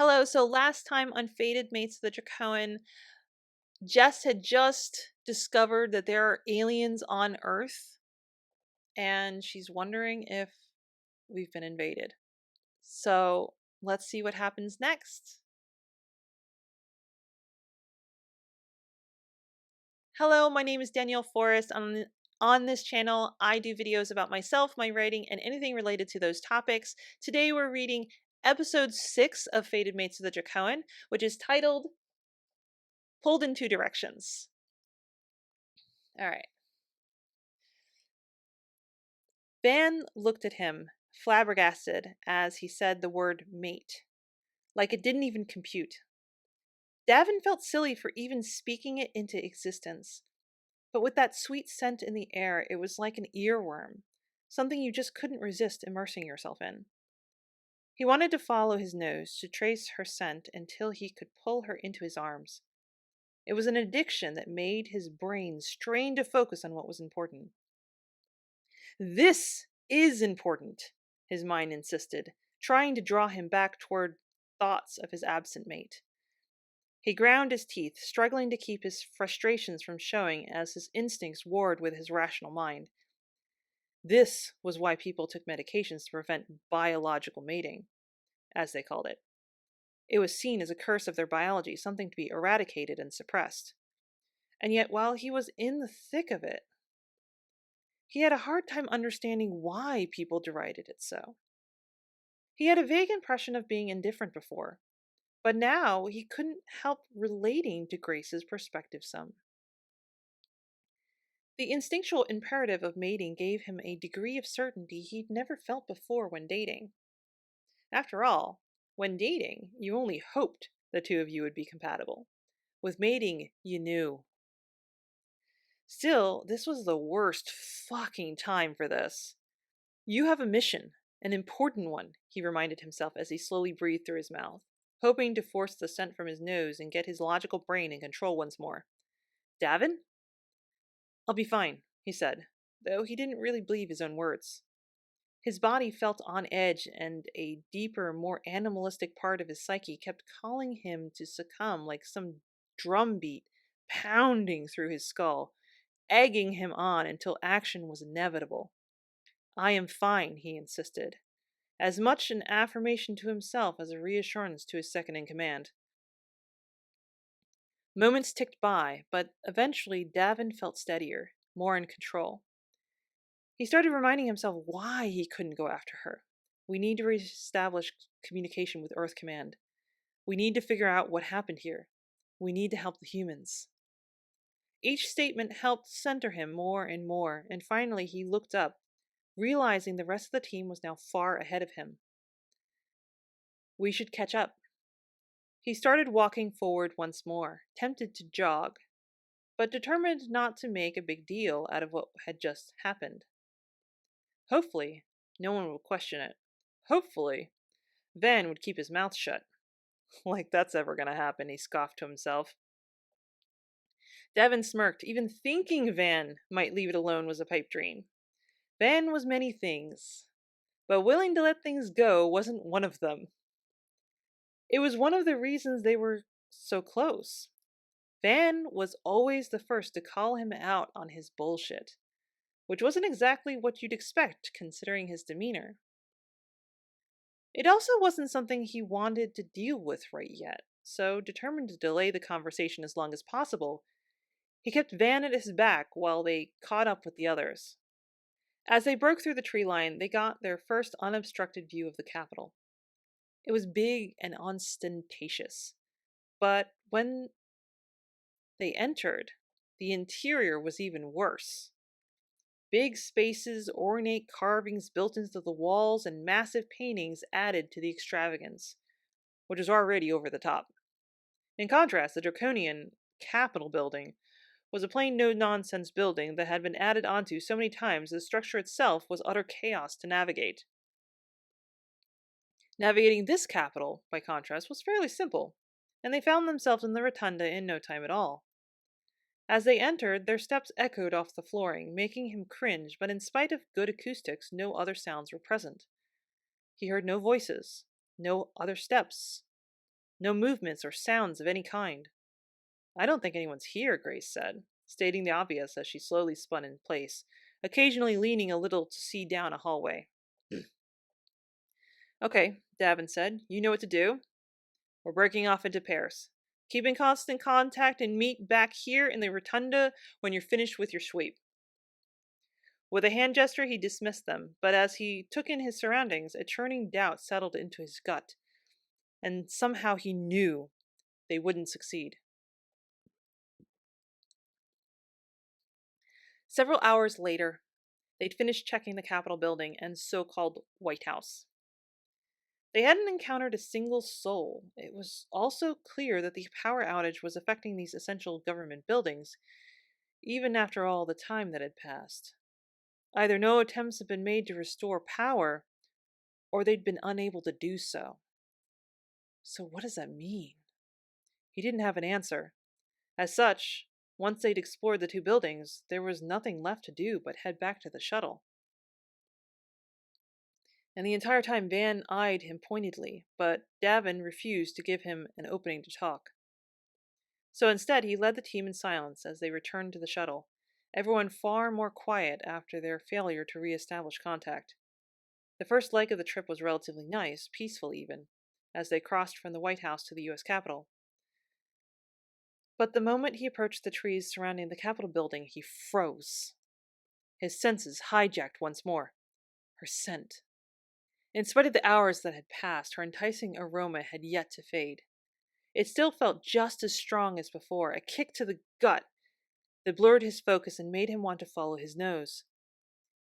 Hello, so last time on Fated Mates of the Drakoan, Jess had just discovered that there are aliens on Earth, and she's wondering if we've been invaded. So let's see what happens next. Hello, my name is Danielle Forrest. On this channel, I do videos about myself, my writing, and anything related to those topics. Today we're reading episode 6 of Fated Mates of the Drakoan, which is titled Pulled in Two Directions. All right. Van looked at him, flabbergasted, as he said the word mate, like it didn't even compute. Davin felt silly for even speaking it into existence, but with that sweet scent in the air, it was like an earworm, something you just couldn't resist immersing yourself in. He wanted to follow his nose, to trace her scent until he could pull her into his arms. It was an addiction that made his brain strain to focus on what was important. This is important, his mind insisted, trying to draw him back toward thoughts of his absent mate. He ground his teeth, struggling to keep his frustrations from showing as his instincts warred with his rational mind. This was why people took medications to prevent biological mating, as they called it. It was seen as a curse of their biology, something to be eradicated and suppressed. And yet, while he was in the thick of it, he had a hard time understanding why people derided it so. He had a vague impression of being indifferent before, but now he couldn't help relating to Grace's perspective some. The instinctual imperative of mating gave him a degree of certainty he'd never felt before when dating. After all, when dating, you only hoped the two of you would be compatible. With mating, you knew. Still, this was the worst fucking time for this. You have a mission, an important one, he reminded himself as he slowly breathed through his mouth, hoping to force the scent from his nose and get his logical brain in control once more. Davin? I'll be fine, he said, though he didn't really believe his own words. His body felt on edge, and a deeper, more animalistic part of his psyche kept calling him to succumb like some drumbeat pounding through his skull, egging him on until action was inevitable. I am fine, he insisted, as much an affirmation to himself as a reassurance to his second-in-command. Moments ticked by, but eventually Davin felt steadier, more in control. He started reminding himself why he couldn't go after her. We need to reestablish communication with Earth Command. We need to figure out what happened here. We need to help the humans. Each statement helped center him more and more, and finally he looked up, realizing the rest of the team was now far ahead of him. We should catch up. He started walking forward once more, tempted to jog, but determined not to make a big deal out of what had just happened. Hopefully, no one would question it. Hopefully, Van would keep his mouth shut. Like that's ever going to happen, he scoffed to himself. Davin smirked. Even thinking Van might leave it alone was a pipe dream. Van was many things, but willing to let things go wasn't one of them. It was one of the reasons they were so close. Van was always the first to call him out on his bullshit, which wasn't exactly what you'd expect considering his demeanor. It also wasn't something he wanted to deal with right yet, so determined to delay the conversation as long as possible, he kept Van at his back while they caught up with the others. As they broke through the tree line, they got their first unobstructed view of the capital. It was big and ostentatious, but when they entered, the interior was even worse. Big spaces, ornate carvings built into the walls, and massive paintings added to the extravagance, which was already over the top. In contrast, the Draconian Capitol building was a plain no-nonsense building that had been added onto so many times the structure itself was utter chaos to navigate. Navigating this capital, by contrast, was fairly simple, and they found themselves in the rotunda in no time at all. As they entered, their steps echoed off the flooring, making him cringe, but in spite of good acoustics, no other sounds were present. He heard no voices, no other steps, No movements or sounds of any kind. I don't think anyone's here, Grace said, stating the obvious as she slowly spun in place, occasionally leaning a little to see down a hallway. Okay, Davin said. You know what to do? We're breaking off into pairs. Keep in constant contact and meet back here in the rotunda when you're finished with your sweep. With a hand gesture, he dismissed them, but as he took in his surroundings, a churning doubt settled into his gut, and somehow he knew they wouldn't succeed. Several hours later, they'd finished checking the Capitol building and so-called White House. They hadn't encountered a single soul. It was also clear that the power outage was affecting these essential government buildings, even after all the time that had passed. Either no attempts had been made to restore power, or they'd been unable to do so. So what does that mean? He didn't have an answer. As such, once they'd explored the two buildings, there was nothing left to do but head back to the shuttle. And the entire time Van eyed him pointedly, but Davin refused to give him an opening to talk. So instead, he led the team in silence as they returned to the shuttle, everyone far more quiet after their failure to re-establish contact. The first leg of the trip was relatively nice, peaceful even, as they crossed from the White House to the U.S. Capitol. But the moment he approached the trees surrounding the Capitol building, he froze. His senses hijacked once more. Her scent. In spite of the hours that had passed, her enticing aroma had yet to fade. It still felt just as strong as before, a kick to the gut that blurred his focus and made him want to follow his nose.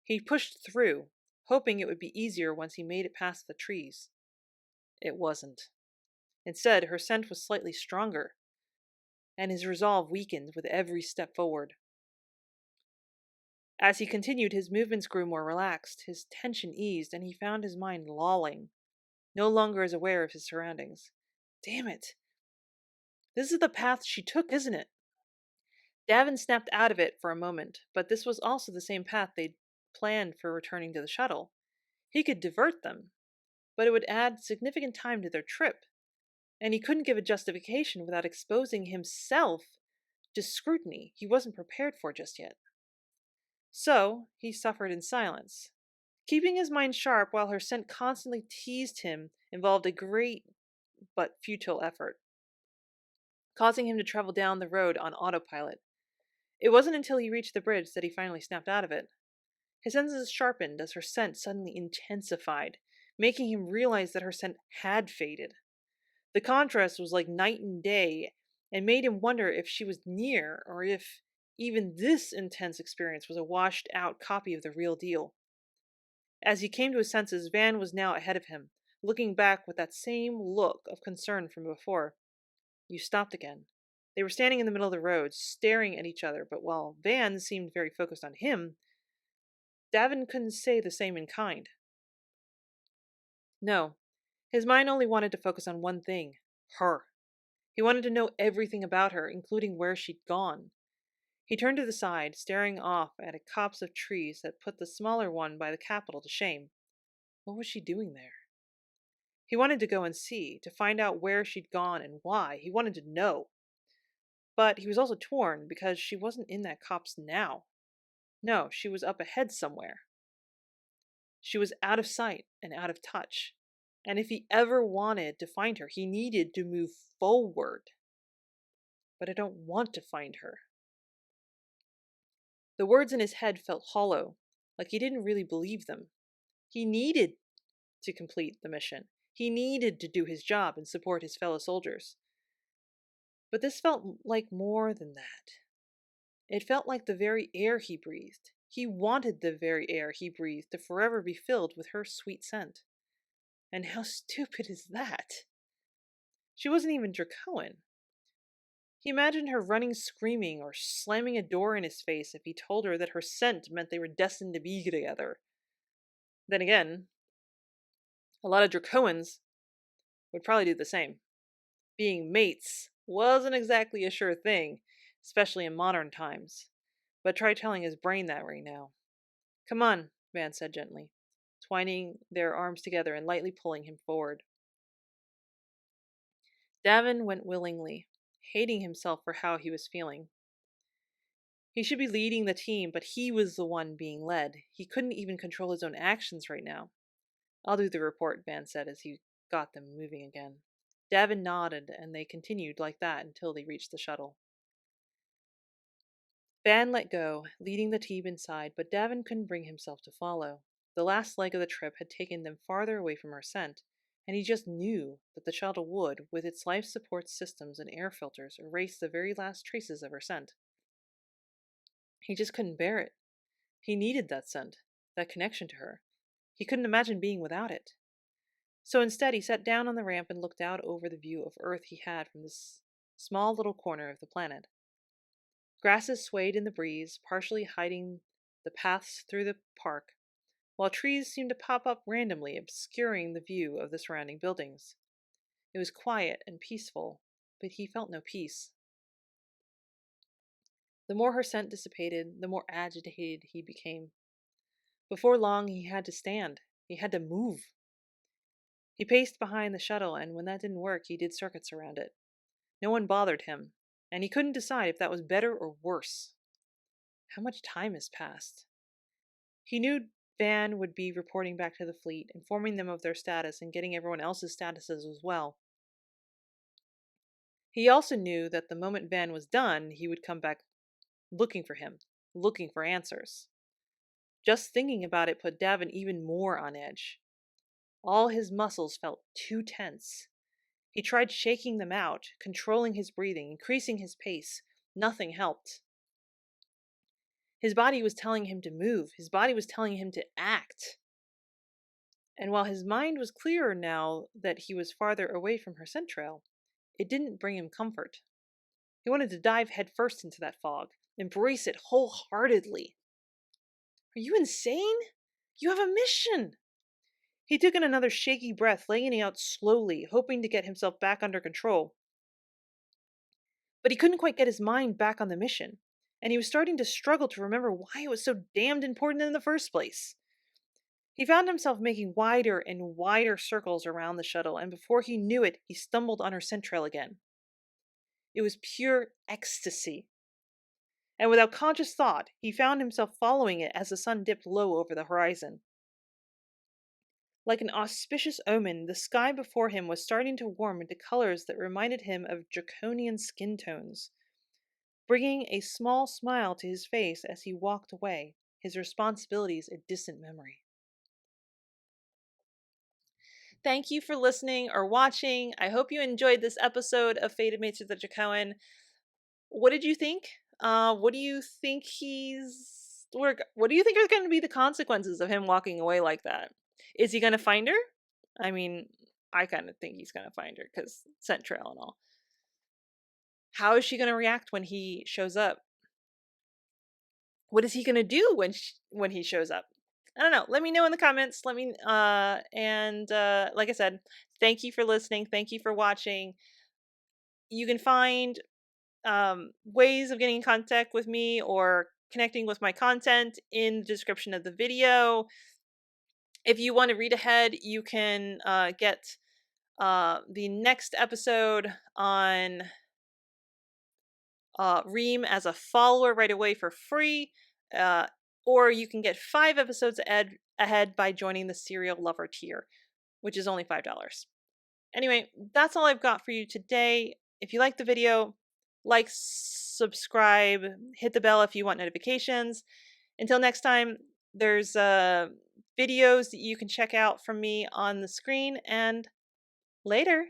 He pushed through, hoping it would be easier once he made it past the trees. It wasn't. Instead, her scent was slightly stronger, and his resolve weakened with every step forward. As he continued, his movements grew more relaxed, his tension eased, and he found his mind lolling, no longer as aware of his surroundings. Damn it! This is the path she took, isn't it? Davin snapped out of it for a moment, but this was also the same path they'd planned for returning to the shuttle. He could divert them, but it would add significant time to their trip, and he couldn't give a justification without exposing himself to scrutiny he wasn't prepared for just yet. So, he suffered in silence. Keeping his mind sharp while her scent constantly teased him involved a great but futile effort, causing him to travel down the road on autopilot. It wasn't until he reached the bridge that he finally snapped out of it. His senses sharpened as her scent suddenly intensified, making him realize that her scent had faded. The contrast was like night and day, and made him wonder if she was near, or if even this intense experience was a washed-out copy of the real deal. As he came to his senses, Van was now ahead of him, looking back with that same look of concern from before. You stopped again. They were standing in the middle of the road, staring at each other, but while Van seemed very focused on him, Davin couldn't say the same in kind. No, his mind only wanted to focus on one thing, her. He wanted to know everything about her, including where she'd gone. He turned to the side, staring off at a copse of trees that put the smaller one by the Capitol to shame. What was she doing there? He wanted to go and see, to find out where she'd gone and why. He wanted to know. But he was also torn because she wasn't in that copse now. No, she was up ahead somewhere. She was out of sight and out of touch. And if he ever wanted to find her, he needed to move forward. But I don't want to find her. The words in his head felt hollow, like he didn't really believe them. He needed to complete the mission. He needed to do his job and support his fellow soldiers. But this felt like more than that. It felt like the very air he breathed. He wanted the very air he breathed to forever be filled with her sweet scent. And how stupid is that? She wasn't even Drakoan. He imagined her running screaming or slamming a door in his face if he told her that her scent meant they were destined to be together. Then again, a lot of Drakoans would probably do the same. Being mates wasn't exactly a sure thing, especially in modern times. But try telling his brain that right now. Come on, Van said gently, twining their arms together and lightly pulling him forward. Davin went willingly, hating himself for how he was feeling. He should be leading the team, but he was the one being led. He couldn't even control his own actions right now. "I'll do the report," Van said as he got them moving again. Davin nodded, and they continued like that until they reached the shuttle. Van let go, leading the team inside, but Davin couldn't bring himself to follow. The last leg of the trip had taken them farther away from her scent, and he just knew that the shuttle would, with its life support systems and air filters, erase the very last traces of her scent. He just couldn't bear it. He needed that scent, that connection to her. He couldn't imagine being without it. So instead, he sat down on the ramp and looked out over the view of Earth he had from this small little corner of the planet. Grasses swayed in the breeze, partially hiding the paths through the park, while trees seemed to pop up randomly, obscuring the view of the surrounding buildings. It was quiet and peaceful, but he felt no peace. The more her scent dissipated, the more agitated he became. Before long, he had to stand. He had to move. He paced behind the shuttle, and when that didn't work, he did circuits around it. No one bothered him, and he couldn't decide if that was better or worse. How much time has passed? He knew Van would be reporting back to the fleet, informing them of their status and getting everyone else's statuses as well. He also knew that the moment Van was done, he would come back looking for him, looking for answers. Just thinking about it put Davin even more on edge. All his muscles felt too tense. He tried shaking them out, controlling his breathing, increasing his pace. Nothing helped. His body was telling him to move. His body was telling him to act. And while his mind was clearer now that he was farther away from her scent trail, it didn't bring him comfort. He wanted to dive headfirst into that fog, embrace it wholeheartedly. Are you insane? You have a mission! He took in another shaky breath, laying it out slowly, hoping to get himself back under control. But he couldn't quite get his mind back on the mission, and he was starting to struggle to remember why it was so damned important in the first place. He found himself making wider and wider circles around the shuttle, and before he knew it, he stumbled on her scent trail again. It was pure ecstasy. And without conscious thought, he found himself following it as the sun dipped low over the horizon. Like an auspicious omen, the sky before him was starting to warm into colors that reminded him of draconian skin tones, bringing a small smile to his face as he walked away, his responsibilities a distant memory. Thank you for listening or watching. I hope you enjoyed this episode of Fated Mates of the Drakoan. What did you think? What do you think what do you think are going to be the consequences of him walking away like that? Is he going to find her? I mean, I kind of think he's going to find her because scent trail and all. How is she going to react when he shows up? What is he going to do when he shows up? I don't know. Let me know in the comments. Like I said, thank you for listening. Thank you for watching. You can find ways of getting in contact with me or connecting with my content in the description of the video. If you want to read ahead, you can get the next episode on Ream as a follower right away for free. Or you can get 5 episodes ahead by joining the Serial Lover tier, which is only $5. Anyway, that's all I've got for you today. If you liked the video, like, subscribe, hit the bell if you want notifications. Until next time, there's videos that you can check out from me on the screen, and later.